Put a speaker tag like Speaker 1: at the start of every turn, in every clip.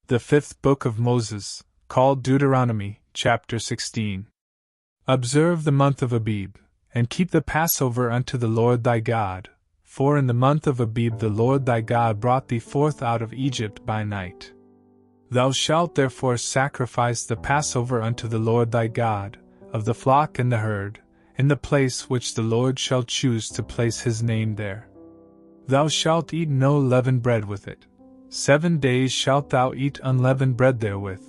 Speaker 1: The fifth book of Moses, called Deuteronomy, Chapter 16. Observe the month of Abib, and keep the Passover unto the Lord thy God, for in the month of Abib the Lord thy God brought thee forth out of Egypt by night. Thou shalt therefore sacrifice the Passover unto the Lord thy God, of the flock and the herd, in the place which the Lord shall choose to place his name there. Thou shalt eat no leavened bread with it. 7 days shalt thou eat unleavened bread therewith,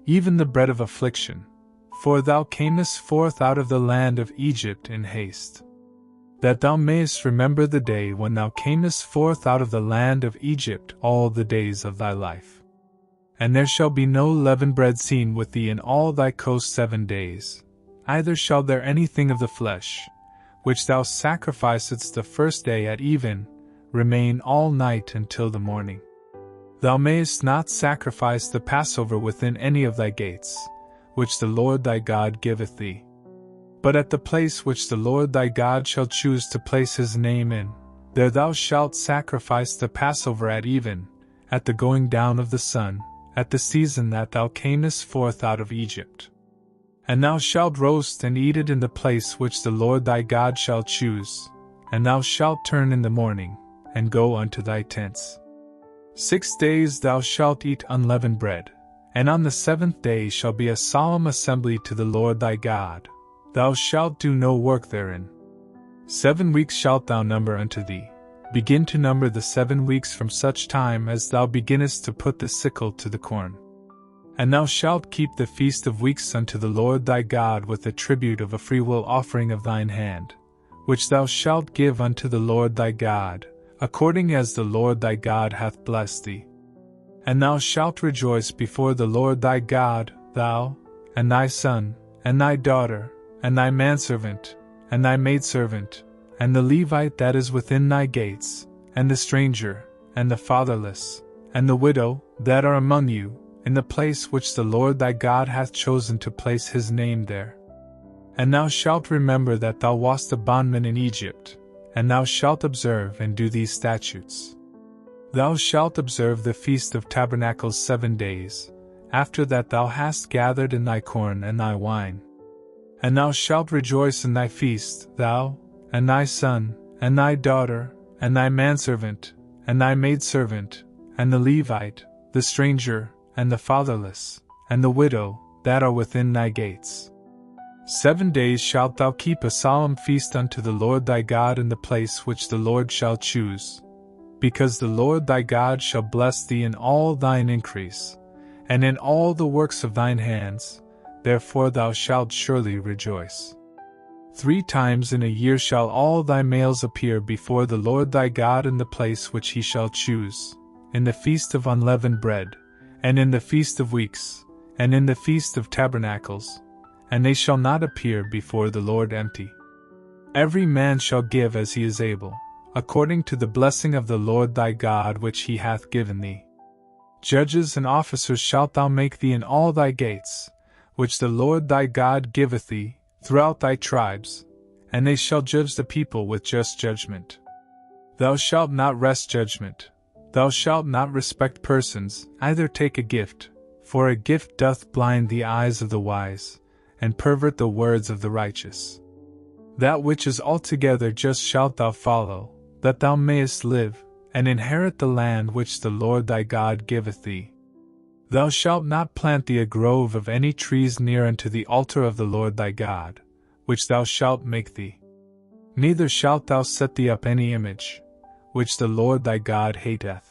Speaker 1: even the bread of affliction, for thou camest forth out of the land of Egypt in haste. That thou mayest remember the day when thou camest forth out of the land of Egypt all the days of thy life. And there shall be no leavened bread seen with thee in all thy coast 7 days, neither shall there anything of the flesh, which thou sacrificedst the first day at even, remain all night until the morning. Thou mayest not sacrifice the Passover within any of thy gates, which the Lord thy God giveth thee. But at the place which the Lord thy God shall choose to place his name in, there thou shalt sacrifice the Passover at even, at the going down of the sun, at the season that thou camest forth out of Egypt. And thou shalt roast and eat it in the place which the Lord thy God shall choose, and thou shalt turn in the morning, and go unto thy tents. 6 days thou shalt eat unleavened bread, and on the 7th day shall be a solemn assembly to the Lord thy God. Thou shalt do no work therein. 7 weeks shalt thou number unto thee. Begin to number the 7 weeks from such time as thou beginnest to put the sickle to the corn. And thou shalt keep the feast of weeks unto the Lord thy God with the tribute of a freewill offering of thine hand, which thou shalt give unto the Lord thy God, according as the Lord thy God hath blessed thee. And thou shalt rejoice before the Lord thy God, thou, and thy son, and thy daughter, and thy manservant, and thy maidservant, and the Levite that is within thy gates, and the stranger, and the fatherless, and the widow, that are among you, in the place which the Lord thy God hath chosen to place his name there. And thou shalt remember that thou wast a bondman in Egypt, and thou shalt observe and do these statutes. Thou shalt observe the Feast of Tabernacles 7 days, after that thou hast gathered in thy corn and thy wine. And thou shalt rejoice in thy feast, thou, and thy son, and thy daughter, and thy manservant, and thy maidservant, and the Levite, the stranger, and the fatherless, and the widow, that are within thy gates. 7 days shalt thou keep a solemn feast unto the Lord thy God in the place which the Lord shall choose, because the Lord thy God shall bless thee in all thine increase, and in all the works of thine hands, therefore thou shalt surely rejoice. 3 times in a year shall all thy males appear before the Lord thy God in the place which he shall choose, in the feast of unleavened bread, and in the feast of weeks, and in the feast of tabernacles, and they shall not appear before the Lord empty. Every man shall give as he is able, according to the blessing of the Lord thy God which he hath given thee. Judges and officers shalt thou make thee in all thy gates, which the Lord thy God giveth thee, throughout thy tribes, and they shall judge the people with just judgment. Thou shalt not wrest judgment, thou shalt not respect persons, neither take a gift, for a gift doth blind the eyes of the wise, and pervert the words of the righteous. That which is altogether just shalt thou follow, that thou mayest live, and inherit the land which the Lord thy God giveth thee. Thou shalt not plant thee a grove of any trees near unto the altar of the Lord thy God, which thou shalt make thee. Neither shalt thou set thee up any image, which the Lord thy God hateth.